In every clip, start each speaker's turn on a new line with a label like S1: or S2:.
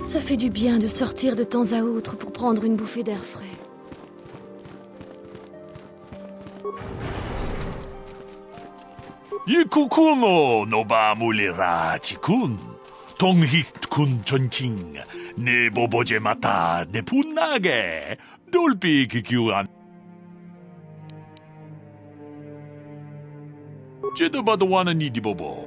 S1: Ça fait du bien de sortir de temps à autre pour prendre une bouffée d'air frais.
S2: Yikukuno noba mulera tikun. Tonghit kun chonching. Ne boboje mata de punage. Dolpi kikyuan. Jedobadwana ni di bobo.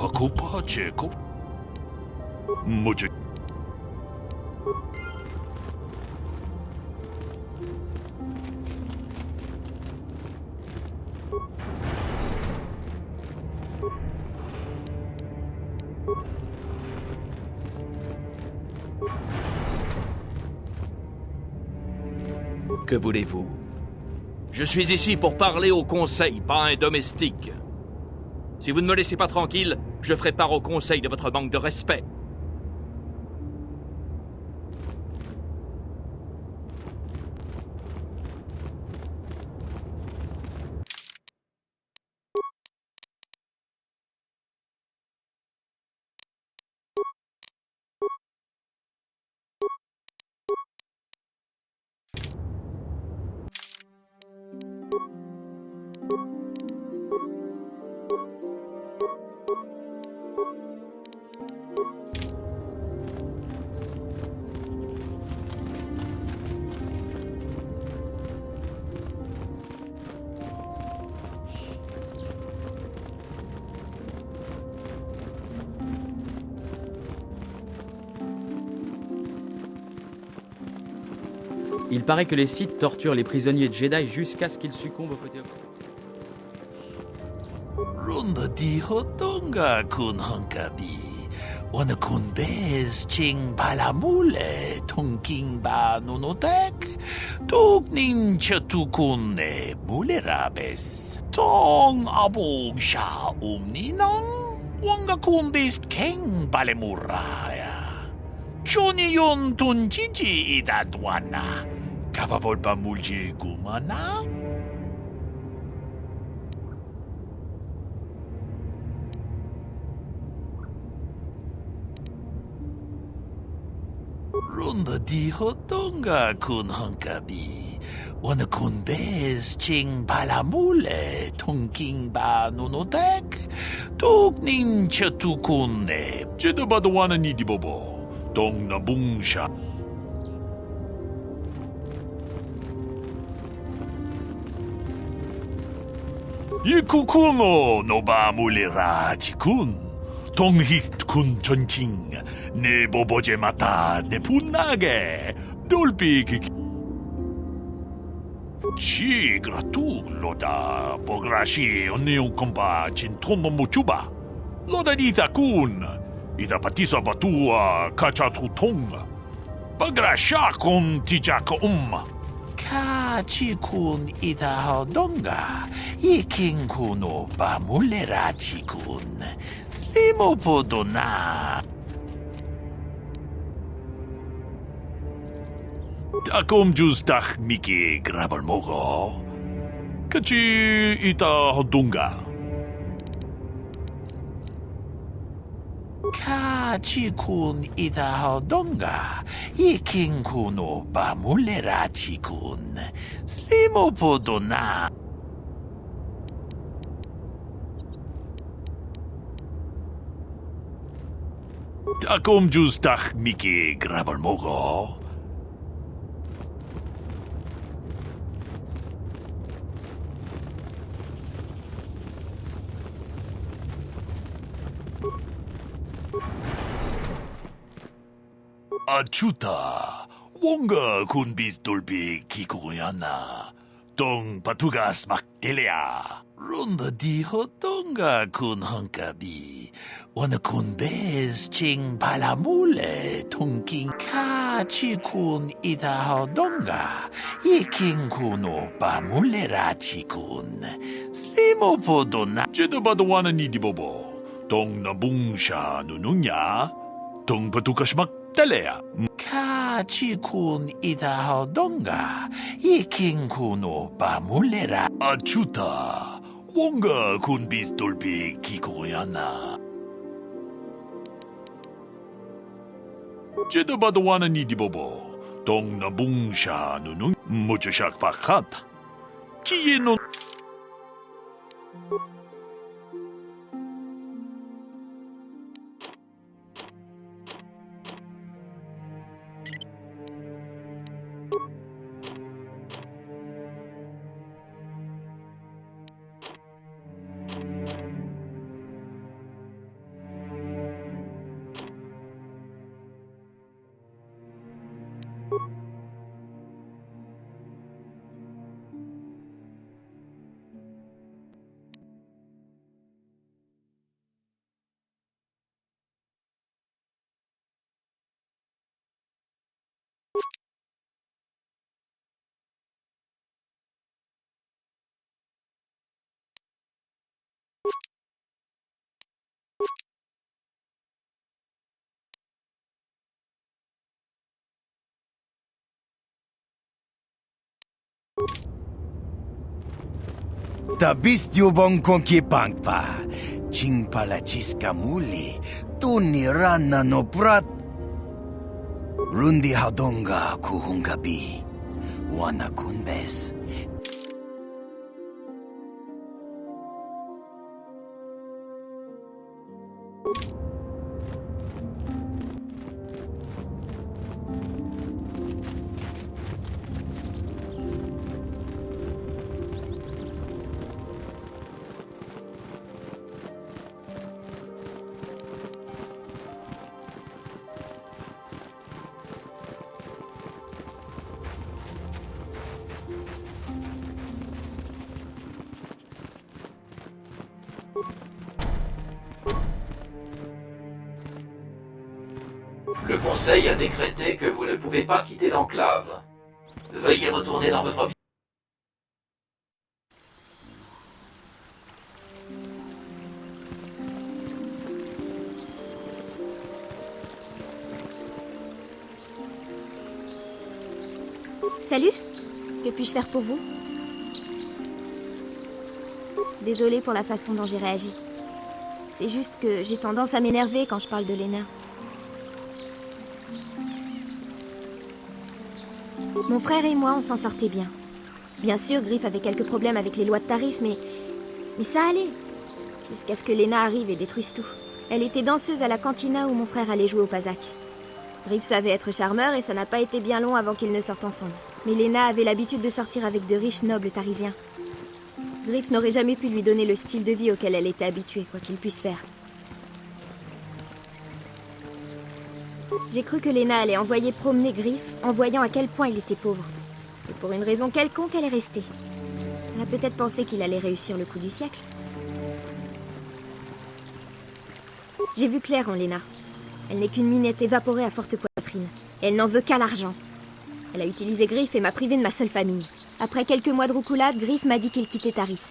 S2: Hakupa Jacob. Mujik.
S3: Que voulez-vous? Je suis ici pour parler au conseil, pas à un domestique. Si vous ne me laissez pas tranquille, je ferai part au conseil de votre manque de respect.
S4: Il paraît que les Sith torturent les prisonniers Jedi jusqu'à ce qu'ils succombent aux côtés obscurs.
S2: Runda di hotonga kun hankabi. Wana kun bez ching palamule tongking ba nunotek. Tuk ninja tukune mulerabes. Tong abog sha umninang. Wanga kun bist keng balemuraya. Johnny yon tunjiji idadwana. Kavavol pa mulje gumana? Runda di hotonga kun hankabi. Wana kun bez ching palamule tongking ba nunotek. Tuk ninja tukune. Jedobadwana ni di bobo. Dong nabung sha. Yikukuno noba mulera tikun. Tonghit kun chonching. Ne boboje mata de punage. Dolpi kik. Chi gratu loda pograshi oneu kompa chintomo muchuba. Loda dita kun. Ida patisa batua kachatu tonga. Pagrasha kun tijaka Kachikun ida hodonga. Iking kuno ba mulera chikun. Slimo podona. Takom justach miki grabal mogo. Kachi ita hodunga. Kachi kun ita hodunga. Ikin kuno bamulerachi kun. Slimo podona. Takom justach miki grabal mogo. Achuta, wonga kun bis dolbi kikuyana, dong patugas maktelea. Runda di hotonga kun hankabi, wana kun bez ching palamule tongking ka chi kun ita hodonga, iking kuno pamulera chi kun, slimo podona. Jedo badawana ni di bobo, dong nabungsha nununya, dong patugas maktelea. Ka chi kun ita hodonga, iking kuno pamulera. Achuta. Wonga kun bis dolbi kikoyana. Jeda badawana ni di bobo. Dong nabungsha nunung muchashak pakat. Kiye no.
S5: Tabistyo bong konki pangpa, ching palachiska muli, tuni rana no prat. Rundi hadonga kuhungabi, wana kunbes.
S3: Le Conseil a décrété que vous ne pouvez pas quitter l'enclave. Veuillez retourner dans votre...
S1: Salut. Que puis-je faire pour vous? Désolée pour la façon dont j'ai réagi. C'est juste que j'ai tendance à m'énerver quand je parle de Lena. Mon frère et moi, on s'en sortait bien. Bien sûr, Griff avait quelques problèmes avec les lois de Taris, mais ça allait. Jusqu'à ce que Lena arrive et détruise tout. Elle était danseuse à la cantina où mon frère allait jouer au Pazak. Griff savait être charmeur et ça n'a pas été bien long avant qu'ils ne sortent ensemble. Mais Lena avait l'habitude de sortir avec de riches nobles tarisiens. Griff n'aurait jamais pu lui donner le style de vie auquel elle était habituée, quoi qu'il puisse faire. J'ai cru que Lena allait envoyer promener Griff en voyant à quel point il était pauvre. Et pour une raison quelconque, elle est restée. Elle a peut-être pensé qu'il allait réussir le coup du siècle. J'ai vu clair en Lena. Elle n'est qu'une minette évaporée à forte poitrine. Et elle n'en veut qu'à l'argent. Elle a utilisé Griff et m'a privé de ma seule famille. Après quelques mois de roucoulade, Griff m'a dit qu'il quittait Taris.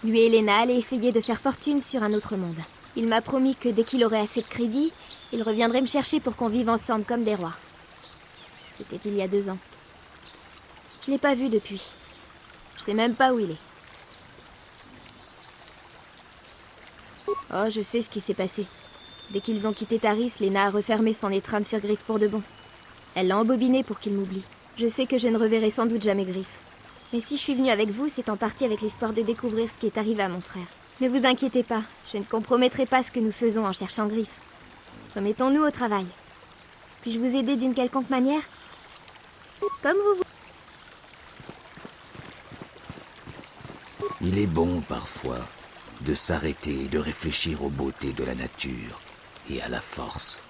S1: Lui et Lena allaient essayer de faire fortune sur un autre monde. Il m'a promis que dès qu'il aurait assez de crédit, il reviendrait me chercher pour qu'on vive ensemble comme des rois. C'était il y a 2 ans. Je l'ai pas vu depuis. Je sais même pas où il est. Oh, je sais ce qui s'est passé. Dès qu'ils ont quitté Taris, Lena a refermé son étreinte sur Griff pour de bon. Elle l'a embobiné pour qu'il m'oublie. Je sais que je ne reverrai sans doute jamais Griff. Mais si je suis venue avec vous, c'est en partie avec l'espoir de découvrir ce qui est arrivé à mon frère. Ne vous inquiétez pas, je ne compromettrai pas ce que nous faisons en cherchant Griff. Remettons-nous au travail. Puis-je vous aider d'une quelconque manière? Comme vous voulez.
S5: Il est bon parfois de s'arrêter et de réfléchir aux beautés de la nature et à la force.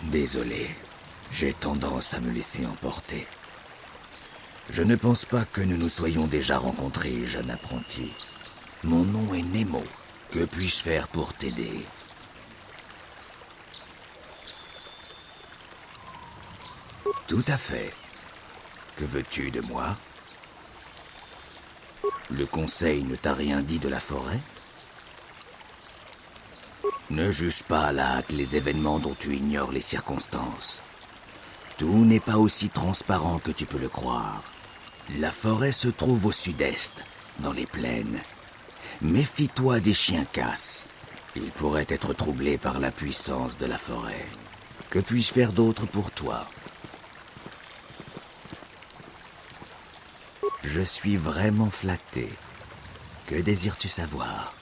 S5: Désolé, j'ai tendance à me laisser emporter. Je ne pense pas que nous nous soyons déjà rencontrés, jeune apprenti. Mon nom est Nemo. Que puis-je faire pour t'aider? Tout à fait. Que veux-tu de moi? Le conseil ne t'a rien dit de la forêt? Ne juge pas à la hâte les événements dont tu ignores les circonstances. Tout n'est pas aussi transparent que tu peux le croire. La forêt se trouve au sud-est, dans les plaines. Méfie-toi des chiens casses. Ils pourraient être troublés par la puissance de la forêt. Que puis-je faire d'autre pour toi? Je suis vraiment flatté. Que désires-tu savoir?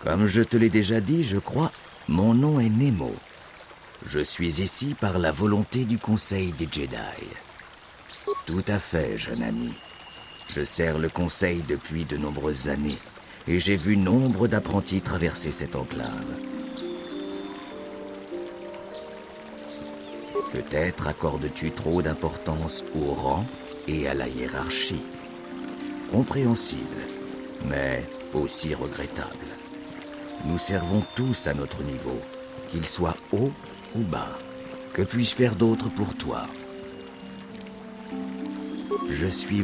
S5: Comme je te l'ai déjà dit, je crois, mon nom est Nemo. Je suis ici par la volonté du Conseil des Jedi. Tout à fait, jeune ami. Je sers le Conseil depuis de nombreuses années, et j'ai vu nombre d'apprentis traverser cette enclave. Peut-être accordes-tu trop d'importance au rang et à la hiérarchie. Compréhensible, mais aussi regrettable. Nous servons tous à notre niveau, qu'il soit haut ou bas. Que puis-je faire d'autre pour toi? Je suis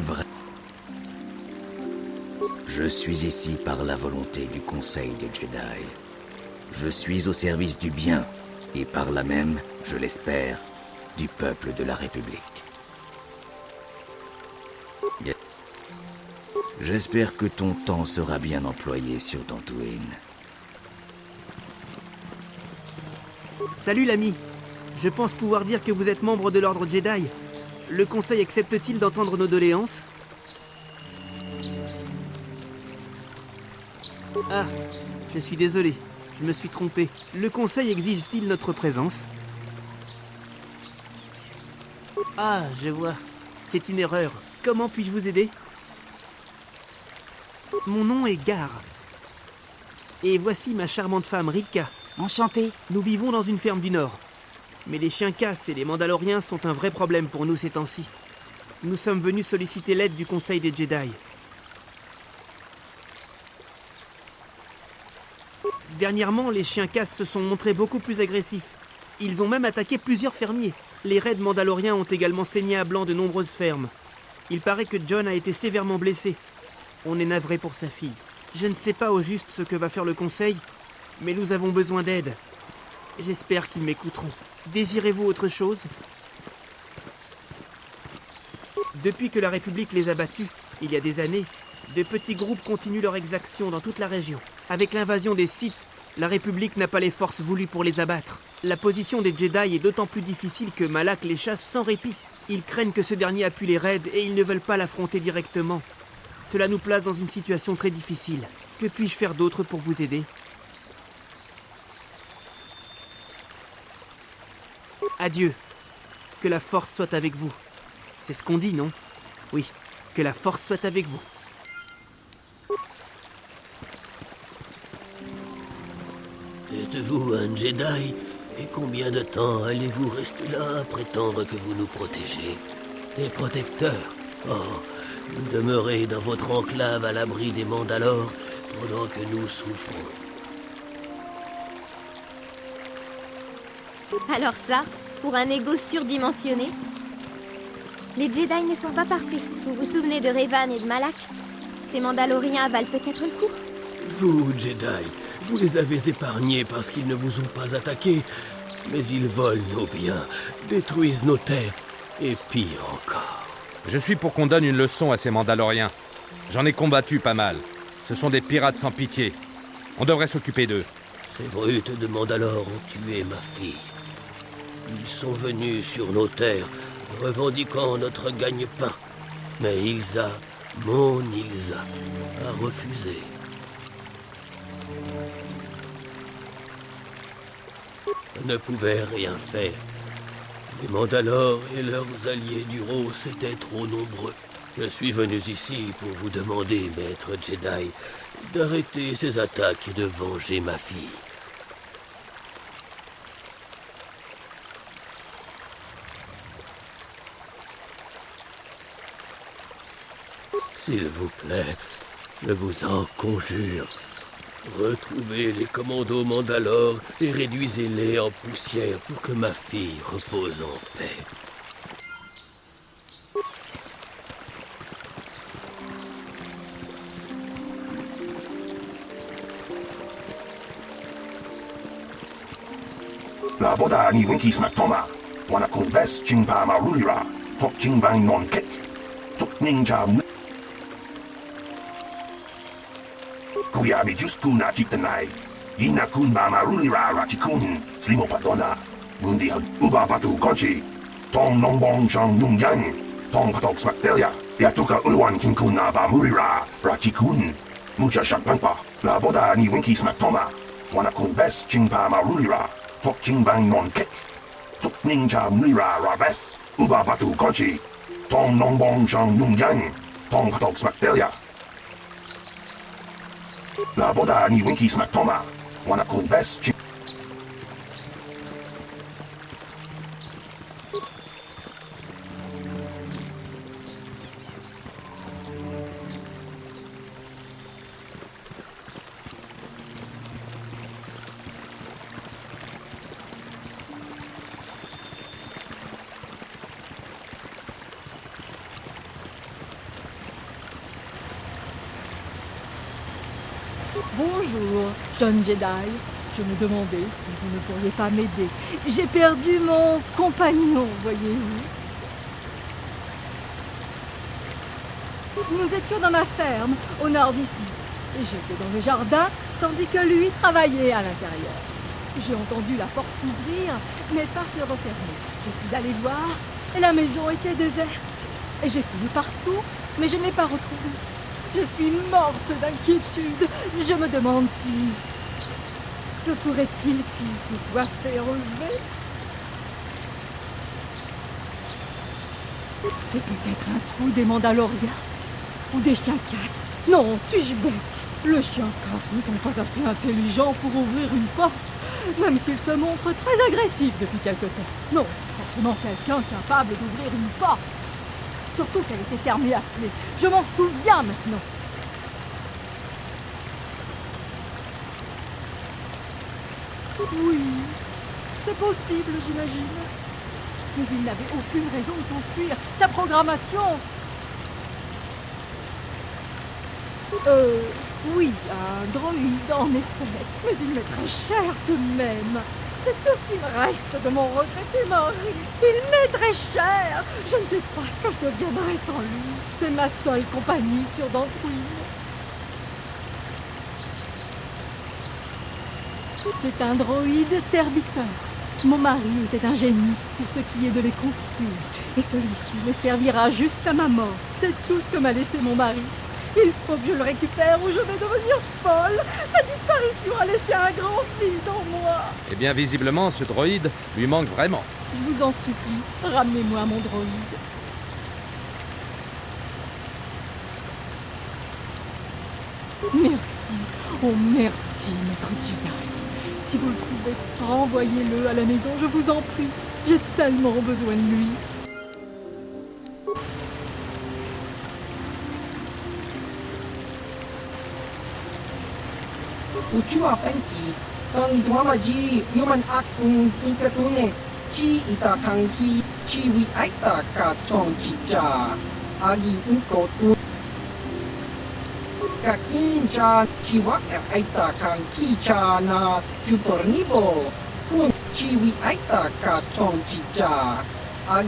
S5: ici par la volonté du Conseil des Jedi. Je suis au service du bien, et par là même, je l'espère, du peuple de la République. J'espère que ton temps sera bien employé sur Dantooine.
S6: Salut l'ami. Je pense pouvoir dire que vous êtes membre de l'Ordre Jedi. Le Conseil accepte-t-il d'entendre nos doléances? Ah, je suis désolé. Je me suis trompé. Le Conseil exige-t-il notre présence? Ah, je vois. C'est une erreur. Comment puis-je vous aider? Mon nom est Gar. Et voici ma charmante femme, Rika.
S7: Enchanté.
S6: Nous vivons dans une ferme du Nord. Mais les chiens casses et les Mandaloriens sont un vrai problème pour nous ces temps-ci. Nous sommes venus solliciter l'aide du Conseil des Jedi. Dernièrement, les chiens casses se sont montrés beaucoup plus agressifs. Ils ont même attaqué plusieurs fermiers. Les raids mandaloriens ont également saigné à blanc de nombreuses fermes. Il paraît que John a été sévèrement blessé. On est navré pour sa fille. Je ne sais pas au juste ce que va faire le Conseil, mais nous avons besoin d'aide. J'espère qu'ils m'écouteront. Désirez-vous autre chose? Depuis que la République les a battus, il y a des années, de petits groupes continuent leurs exactions dans toute la région. Avec l'invasion des Sith, la République n'a pas les forces voulues pour les abattre. La position des Jedi est d'autant plus difficile que Malak les chasse sans répit. Ils craignent que ce dernier appuie les raids et ils ne veulent pas l'affronter directement. Cela nous place dans une situation très difficile. Que puis-je faire d'autre pour vous aider? Adieu. Que la force soit avec vous. C'est ce qu'on dit, non? Oui, que la force soit avec vous.
S8: Êtes-vous un Jedi? Et combien de temps allez-vous rester là à prétendre que vous nous protégez? Des protecteurs? Oh, vous demeurez dans votre enclave à l'abri des Mandalores pendant que nous souffrons.
S1: Alors ça, pour un ego surdimensionné? Les Jedi ne sont pas parfaits. Vous vous souvenez de Revan et de Malak? Ces Mandaloriens valent peut-être le coup.
S8: Vous, Jedi, Vous les avez épargnés parce qu'ils ne vous ont pas attaqués, mais ils volent nos biens, détruisent nos terres, et pire encore.
S7: Je suis pour qu'on donne une leçon à ces Mandaloriens. J'en ai combattu pas mal. Ce sont des pirates sans pitié. On devrait s'occuper d'eux.
S8: Ces brutes de Mandalore ont tué ma fille. Ils sont venus sur nos terres, revendiquant notre gagne-pain. Mais Ilsa, mon Ilsa, a refusé. Je ne pouvais rien faire. Les Mandalores et leurs alliés du Ross étaient trop nombreux. Je suis venu ici pour vous demander, maître Jedi, d'arrêter ces attaques et de venger ma fille. S'il vous plaît, je vous en conjure, retrouvez les commandos Mandalore et réduisez-les en poussière pour que ma fille repose en paix.
S9: La boda ni winkis maktoma, wana kun bes jingpa marulira, tok jingbang non kek, tok ninja mu. Kuya mi just kuna jiktanai, ina kun ma marulira rachikun, slimo patona, mundi hag uba batu konchi, tong nongbong shang nungyang, tong patok smaktelia, yatuka ulwan kinkuna ba murira, rachikun, mucha shakpangpa, la boda ni winkis maktoma, wana kun bes jingpa marulira, tok jingbang non kek, tok ninja mura rabes, uba batu konchi, tong nongbong shang nungyang, tong patok smaktelia. La boda ni winky smaktoma, wana kun bes jing.
S10: Bonjour, jeune Jedi. Je me demandais si vous ne pourriez pas m'aider. J'ai perdu mon compagnon, voyez-vous. Nous étions dans ma ferme, au nord d'ici. Et j'étais dans le jardin, tandis que lui travaillait à l'intérieur. J'ai entendu la porte s'ouvrir, mais pas se refermer. Je suis allée voir, et la maison était déserte. Et j'ai fouillé partout, mais je ne l'ai pas retrouvé. Je suis morte d'inquiétude. Je me demande si... se pourrait-il qu'il se soit fait enlever? C'est peut-être un coup des Mandaloriens. Ou des chiens casses. Non, suis-je bête? Les chiens casses ne sont pas assez intelligents pour ouvrir une porte, même s'ils se montrent très agressifs depuis quelque temps. Non, c'est forcément quelqu'un capable d'ouvrir une porte. Surtout qu'elle était fermée à clé. Je m'en souviens maintenant. Oui, c'est possible, j'imagine. Mais il n'avait aucune raison de s'enfuir. Sa programmation... Oui, un droïde, en effet. Mais il m'est très cher tout de même. C'est tout ce qui me reste de mon regretté mari. Il m'est très cher. Je ne sais pas ce que je deviendrai sans lui. C'est ma seule compagnie sur Dantooine. C'est un droïde serviteur. Mon mari était un génie pour ce qui est de les construire. Et celui-ci me servira jusqu'à ma mort. C'est tout ce que m'a laissé mon mari. Il faut que je le récupère ou je vais devenir folle. Sa disparition a laissé un grand vide en moi.
S7: Eh bien, visiblement, ce droïde lui manque vraiment.
S10: Je vous en supplie, ramenez-moi mon droïde. Merci, oh merci, maître Jedi. Si vous le trouvez, renvoyez-le à la maison, je vous en prie. J'ai tellement besoin de lui.
S11: Uchua penki, tang ituamaji, human acting ikatune, chi itakanki, chi wi aita ka chong chicha, agi inkotu. kakincha chiwak aita kan kicha na chupornibo kun chiwi aita ka tong chicha ag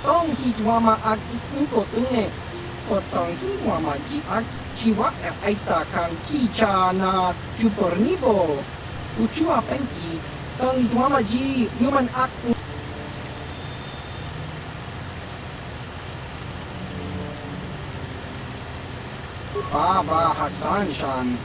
S11: tong hitwama ag inko tungne potong hitwama ji ag chiwak aita kan kicha na chupornibo uchua penki tong hitwama ji human ag Baba Hassan Shan.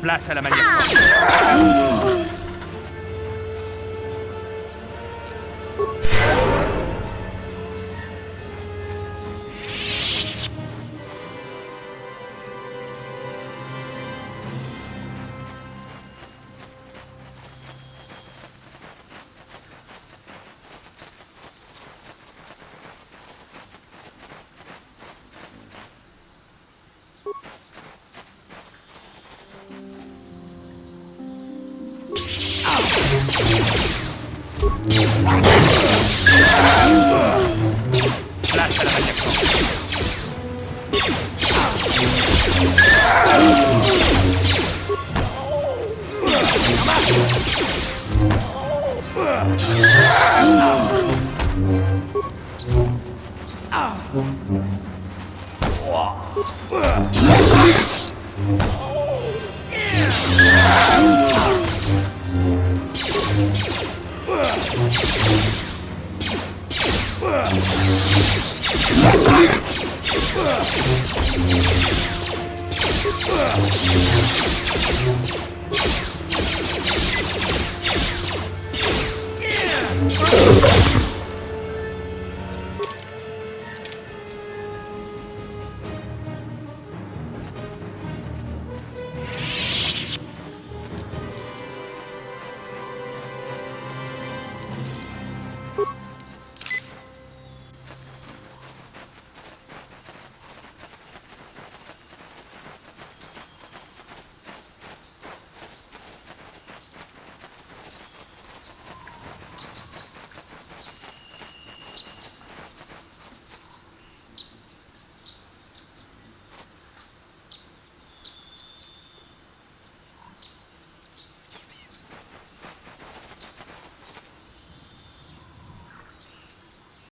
S3: Place à la manière forte. Place à la manière forte.